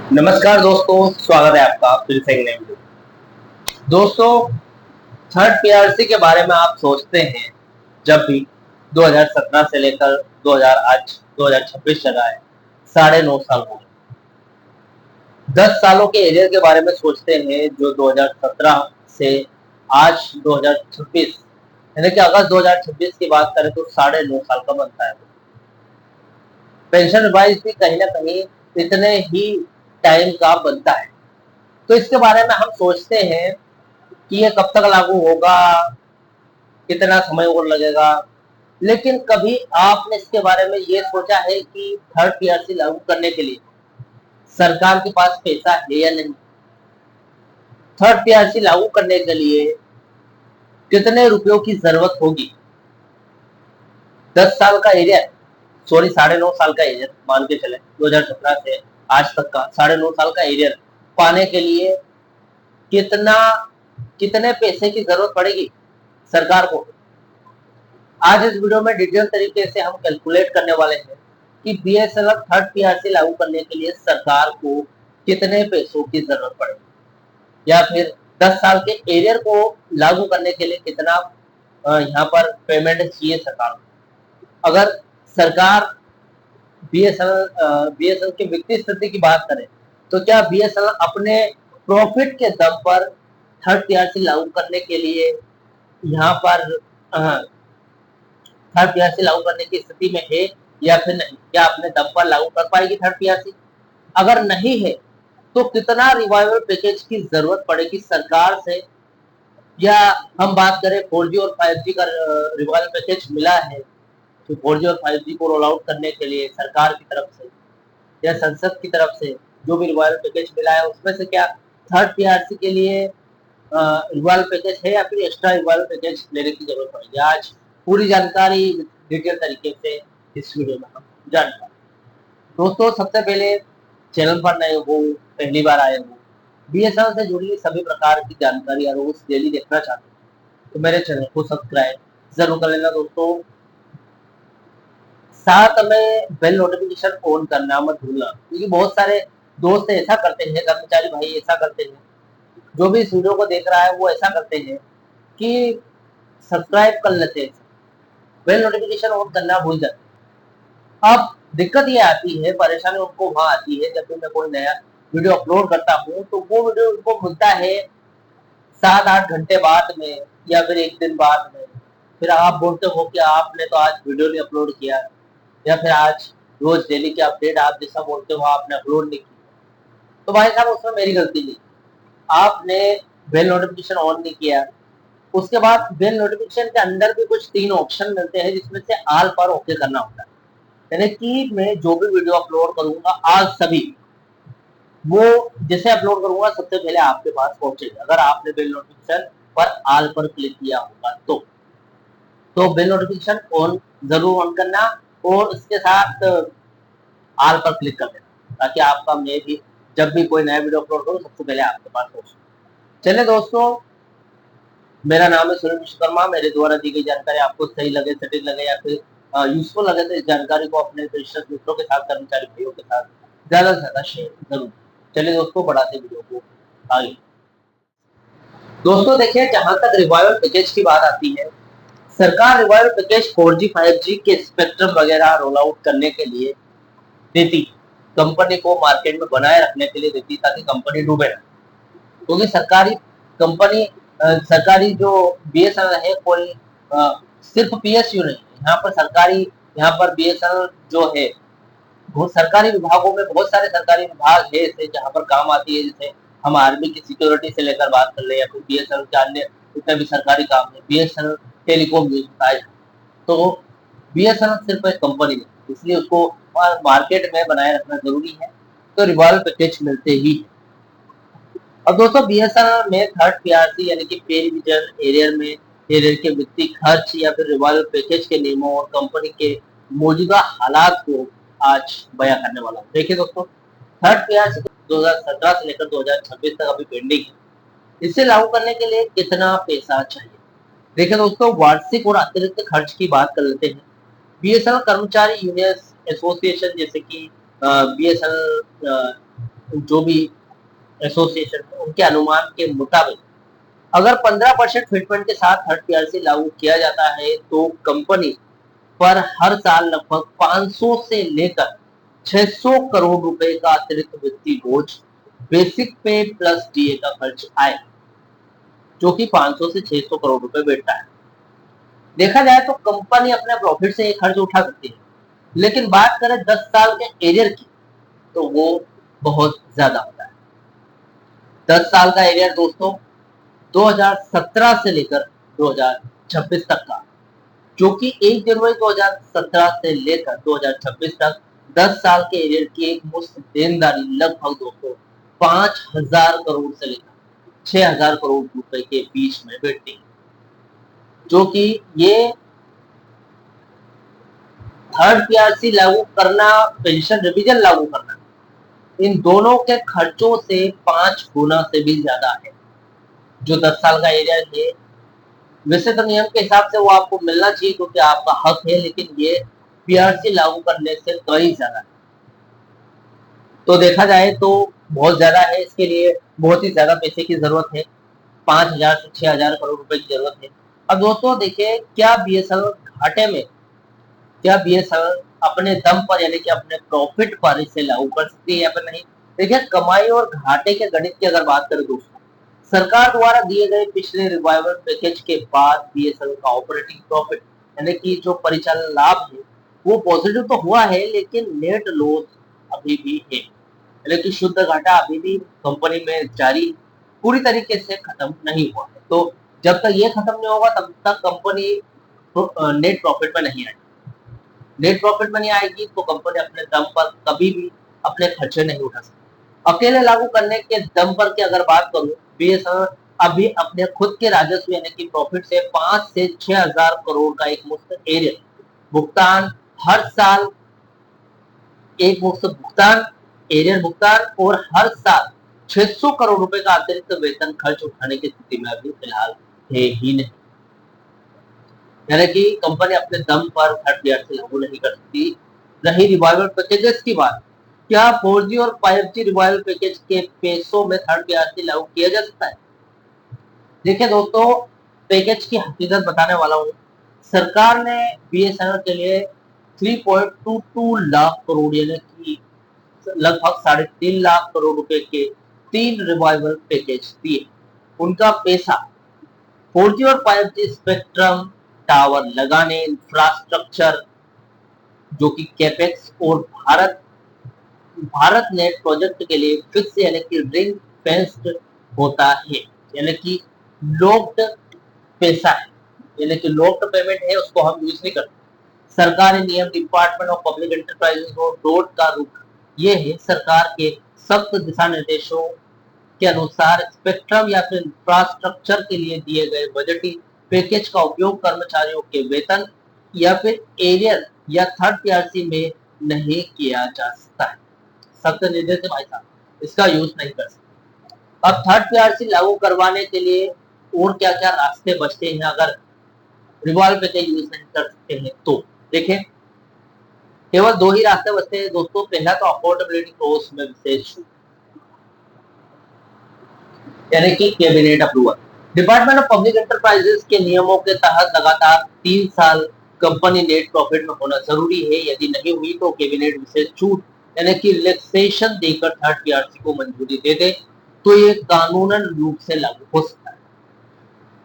नमस्कार दोस्तों, स्वागत है आपका फिर से एक नए वीडियो। दोस्तों, थर्ड पीआरसी के बारे में आप सोचते हैं जब भी 2017 से लेकर 2000 आज 2026 चला है, 9.5 साल हो गए। 10 सालों के एरियर के बारे में सोचते हैं जो 2017 से आज 2026 यानी कि अगस्त 2026 की बात करें तो 9.5 साल का बनता है। पेंशन रिवाइज भी कहीं ना कहीं इतने ही टाइम का बनता है। तो इसके बारे में हम सोचते हैं कि ये कब तक लागू होगा, कितना समय और लगेगा। लेकिन कभी आपने इसके बारे में ये सोचा है कि थर्ड पीआरसी लागू करने के लिए सरकार के पास पैसा है या नहीं? थर्ड पीआरसी लागू करने के लिए कितने रुपयों की जरूरत होगी? 10 साल का एरिया, सॉरी 9.5 साल का एरियर मान के चले, 2017 से आज तक का 9.5 साल का एरियर पाने के लिए कितना कितने पैसे की जरूरत पड़ेगी सरकार को? आज इस वीडियो में डिटेल तरीके से हम कैलकुलेट करने वाले हैं कि बीएसएनएल थर्ड पीआरसी लागू करने के लिए सरकार को कितने पैसों की जरूरत पड़ेगी, या फिर 10 साल के एरियर को लागू करने के लिए कितना यहाँ पर पेमेंट चाहिए सरकार को। अगर सरकार बीएसएनएल की वित्तीय स्थिति की बात करें तो क्या बीएसएनएल अपने प्रॉफिट के दम पर थर्ड पीआरसी लागू करने के लिए यहाँ पर थर्ड पीआरसी लागू करने की स्थिति में है या फिर नहीं? क्या अपने दम पर लागू कर पाएगी थर्ड पीआरसी? अगर नहीं है तो कितना रिवाइवल पैकेज की जरूरत पड़ेगी सरकार से? या हम बात करें 4G और 5G का रिवाइवल पैकेज मिला है तो 4G और 5G को रोल आउट करने के लिए सरकार की तरफ से या संसद की तरफ से जो भी रिवाइवल पैकेज मिला है उसमें से क्या थर्ड पीआरसी के लिए रिवाइवल पैकेज है या फिर एक्स्ट्रा रिवाइवल पैकेज लेने की जरूरत पड़ेगी? आज पूरी जानकारी डिटेल तरीके से इस वीडियो में हम जानेंगे। दोस्तों, सबसे पहले चैनल पर नए हो, पहली बार आए हो, बीएसएनएल से जुड़ी सभी प्रकार की जानकारी और रोज डेली देखना चाहते हो तो मेरे चैनल को सब्सक्राइब जरूर कर लेना दोस्तों। साथ में बेल नोटिफिकेशन ऑन करना मत भूलना, क्योंकि बहुत सारे दोस्त ऐसा करते हैं, कर्मचारी भाई ऐसा करते हैं, जो भी इस वीडियो को देख रहा है वो ऐसा करते हैं कि सब्सक्राइब कर लेते हैं, बेल नोटिफिकेशन ऑन करना भूल जाते हैं। अब दिक्कत ये आती है, परेशानी उनको वहां आती है जब भी मैं कोई नया वीडियो अपलोड करता हूँ तो वो वीडियो उनको मिलता है 7-8 घंटे बाद में या फिर एक दिन बाद में। फिर आप बोलते हो कि आपने तो आज वीडियो नहीं अपलोड किया, या फिर आज रोज डेली के अपडेट आप जैसा बोलते हो आपने अपलोड नहीं किया। तो भाई साहब, उसमें मेरी गलती नहीं, आपने बेल नोटिफिकेशन ऑन नहीं किया। उसके बाद बेल नोटिफिकेशन के अंदर भी कुछ 3 ऑप्शन मिलते हैं जिसमें से आल पर ओके करना होता है, यानी कि मैं जो भी वीडियो अपलोड करूंगा आज सभी वो जैसे अपलोड करूंगा सबसे पहले आपके पास पहुंचेगा, अगर आपने बेल नोटिफिकेशन पर आल पर क्लिक किया होगा तो बेल नोटिफिकेशन ऑन जरूर ऑन करना और इसके साथ आल पर क्लिक कर देना, ताकि आपका मैं भी जब भी कोई नया वीडियो अपलोड करूँ सबसे पहले आपके पास पहुंचे। चलिए दोस्तों, मेरा नाम है सुनील विश्वकर्मा। मेरे द्वारा दी गई जानकारी आपको सही लगे, सटीक लगे या फिर यूजफुल लगे तो इस जानकारी को अपने मित्रों के साथ, कर्मचारी भाइयों के साथ ज्यादा से ज्यादा शेयर जरूर। चलिए दोस्तों, बढ़ाते वीडियो को आगे। दोस्तों देखिए, जहां तक रिवाइवल पैकेज की बात आती है, सरकार रिवाइवल पैकेज 4G 5G के स्पेक्ट्रम वगैरह रोल आउट करने के लिए देती, कंपनी को मार्केट में बनाए रखने के लिए देती, ताकि कंपनी डूबे ना। क्योंकि सरकारी कंपनी सरकारी जो बीएसएनएल है कोई सिर्फ पीएसयू नहीं, यहाँ पर सरकारी, यहाँ पर बीएसएनएल जो है बहुत सरकारी विभागों में, बहुत सारे सरकारी विभाग है ऐसे जहाँ पर काम आती है। जैसे हम आर्मी की सिक्योरिटी से लेकर बात कर ले, या फिर बीएसएनएल के अन्य जितने भी सरकारी काम है, बीएसएनएल टेलीकॉम यूज होता है। तो बीएसएनएल सिर्फ एक कंपनी है, इसलिए उसको मार्केट में बनाए रखना जरूरी है, तो रिवॉल्व पैकेज मिलते ही है। अब दोस्तों, बीएसएनएल में थर्ड पीआरसी यानी कि पे रिवीजन एरियर में एरियर के वित्तीय खर्च या फिर रिवॉल्व पैकेज के नियमों और कंपनी के मौजूदा हालात को आज बयां करने वाला हूँ। देखिए दोस्तों, थर्ड पीआरसी 2017 से लेकर 2026 तक अभी पेंडिंग है। इसे लागू करने के लिए कितना पैसा चाहिए? देखिए दोस्तों, वार्षिक और अतिरिक्त खर्च की बात कर लेते हैं। बीएसएनएल कर्मचारी यूनियन एसोसिएशन जैसे कि बीएसएनएल जो भी एसोसिएशन है उनके अनुमान के मुताबिक अगर 15% फिटमेंट के साथ थर्ड पीआरसी लागू किया जाता है तो कंपनी पर हर साल लगभग 500 से लेकर 600 करोड़ रुपए का अतिरिक्त वित्तीय बोझ बेसिक पे प्लस डीए का खर्च आए, जो कि 500 से 600 करोड़ रुपए बैठता है। देखा जाए तो कंपनी अपने प्रॉफिट से ये खर्च उठा सकती है, लेकिन बात करें 10 साल के एरियर की तो वो बहुत ज्यादा होता है। 10 साल का एरियर दोस्तों 2017 से लेकर 2026 तक का, जो कि 1 जनवरी 2017 से लेकर 2026 तक 10 साल के एरियर की एक मुश्त देनदारी लगभग दोस्तों 5,000 करोड़ से लेकर 6,000 करोड़ रुपए के बीच में बैठती है, जो कि ये थर्ड पीआरसी लागू करना, पेंशन रिवीजन लागू करना, इन दोनों के खर्चों से 5 गुना से भी ज्यादा है। जो 10 साल का एरिया है, वैसे तो नियम के हिसाब से वो आपको मिलना चाहिए क्योंकि आपका हक है, लेकिन ये पीआरसी लागू करने से कहीं ज्यादा है। तो देखा जाए तो बहुत ज्यादा है, इसके लिए बहुत ही ज्यादा पैसे की जरूरत है, 5,000 से 6,000 करोड़ रुपए की जरूरत है। अब दोस्तों देखिए, क्या बीएसएनएल घाटे में, क्या बीएसएनएल अपने दम पर यानी कि अपने प्रॉफिट पर इसे लागू कर सकती है या फिर नहीं। देखिए, कमाई और घाटे के गणित की अगर बात करें दोस्तों, सरकार द्वारा दिए गए पिछले रिवाइवल पैकेज के बाद बीएसएनएल का ऑपरेटिंग प्रॉफिट यानी कि जो परिचालन लाभ है वो पॉजिटिव तो हुआ है, लेकिन नेट लॉस अभी भी है, यानी कि शुद्ध घाटा अभी भी कंपनी में जारी, पूरी तरीके से खत्म नहीं हुआ है। तो जब तक ये खत्म नहीं होगा तब तक कंपनी नेट प्रॉफिट में नहीं आएगी। नेट प्रॉफिट में नहीं आएगी तो कंपनी अपने दम पर कभी भी अपने खर्चे नहीं उठा सकती। अकेले लागू करने के दम पर की अगर बात करूं, बीएसएनएल अभी अपने खुद के राजस्व यानी कि प्रॉफिट से 5 से 6,000 करोड़ का एक मुफ्त एरियर भुगतान हर साल, एक मुफ्त भुगतान, एरियर भुगतान और हर साल 600 करोड़ रुपए का अतिरिक्त वेतन खर्च उठाने की स्थिति में अभी फिलहाल है ही नहीं। यानी कि कंपनी अपने दम पर थर्ड पीआरसी लागू नहीं कर सकती। रही रिवाइवल पैकेजेस की बात, क्या 4G और 5G रिवाइवल पैकेज के पैसों में थर्ड पीआरसी लागू किया जा सकता है? देखिए दोस्तों, पैकेज की हकीकत बताने वाला हूँ। सरकार ने बीएसएनएल के लिए 3.22 लाख करोड़ यानी कि लगभग 3.5 लाख करोड़ रुपए के 3 रिवाइवल पैकेज दिए। उनका पैसा 4G और 5G स्पेक्ट्रम, टावर लगाने, इंफ्रास्ट्रक्चर जो कि कैपेक्स और भारत नेट प्रोजेक्ट के लिए फिक्स यानी कि रिंग फेंस्ड होता है, यानी कि लॉक्ड पैसा है, यानी कि लॉक्ड पेमेंट है, उसको हम यूज नहीं करते। सरकारी नियम डिपार्टमेंट ऑफ पब्लिक एंटरप्राइजेस और डोट का रुख ये है, सरकार के सख्त दिशा निर्देशों के अनुसार स्पेक्ट्रम या फिर इंफ्रास्ट्रक्चर के लिए दिए गए बजटीय पैकेज का उपयोग कर्मचारियों के वेतन या फिर एरियर या थर्ड पीआरसी में नहीं किया जा सकता है। सख्त निर्देश है भाई साहब, इसका यूज नहीं कर सकते। अब थर्ड पीआरसी लागू करवाने के लिए और क्या क्या रास्ते बचते हैं अगर रिवॉल्व पैकेज यूज नहीं कर सकते हैं तो देखें, केवल 2 ही रास्ते बचते हैं दोस्तों। पहला तो अफोर्डेबिलिटी क्लॉज में विशेष छूट यानी कि cabinet approval. Department of public enterprises के नियमों के तहत लगातार 3 साल कंपनी नेट प्रॉफिट में होना जरूरी है। यदि नहीं हुई तो कैबिनेट विशेष छूट यानी कि रिलैक्सेशन देकर थर्ड पीआरसी को मंजूरी दे दे तो ये कानूनन रूप से लागू हो सकता है।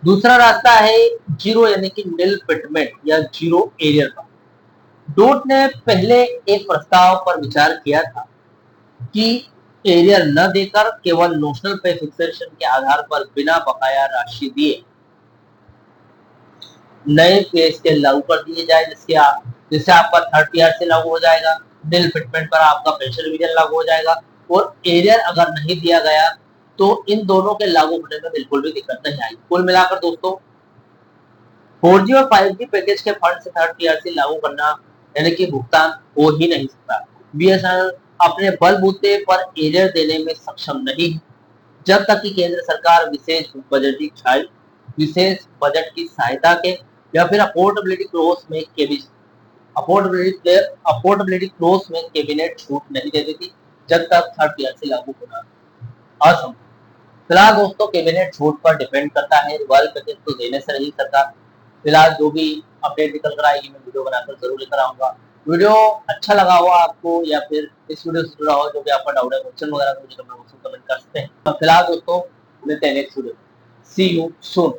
दूसरा रास्ता है जीरो यानी कि नील फिटमेंट या जीरो एरियर का। डोट ने पहले एक प्रस्ताव पर विचार किया था कि एरियर न देकर केवल नोशनल पे फिक्सेशन के आधार पर बिना बकाया राशि दिए नए पे स्केल लागू कर दिए जाए, जिससे आपका थर्ड पीआर से लागू हो जाएगा, बिल फिटमेंट पर आपका पेंशन रिवीजन लागू हो जाएगा और एरियर अगर नहीं दिया गया तो इन दोनों के लागू होने में बिल्कुल भी दिक्कत नहीं आएगी। कुल मिलाकर दोस्तों 4G और 5G पैकेज के फंड से थर्ड पीआरसी लागू करना यानी कि भुगतान हो ही नहीं सकता। बीएसएनएल अपने बलबूते पर एरियर देने में सक्षम नहीं है जब तक कि केंद्र सरकार विशेष बजट की सहायता के या फिर अफोर्डेबिलिटी क्लोज में कैबिनेट छूट नहीं दे देती। जब तक थर्ड पीआरसी लागू होना असंभव। फिलहाल दोस्तों कैबिनेट छूट पर डिपेंड करता है, रिवाइवल पैकेज तो देने से रही सरकार। फिलहाल जो भी अपडेट निकल कर आएगी मैं वीडियो बनाकर जरूर लेकर आऊंगा। वीडियो अच्छा लगा हो आपको या फिर इस वीडियो से जुड़ा हो, जो भी आपका डाउट है क्वेश्चन वगैरह, तो मुझे कमेंट बॉक्स में कमेंट कर सकते हैं। फिलहाल दोस्तों मिलते हैं next video. See you soon.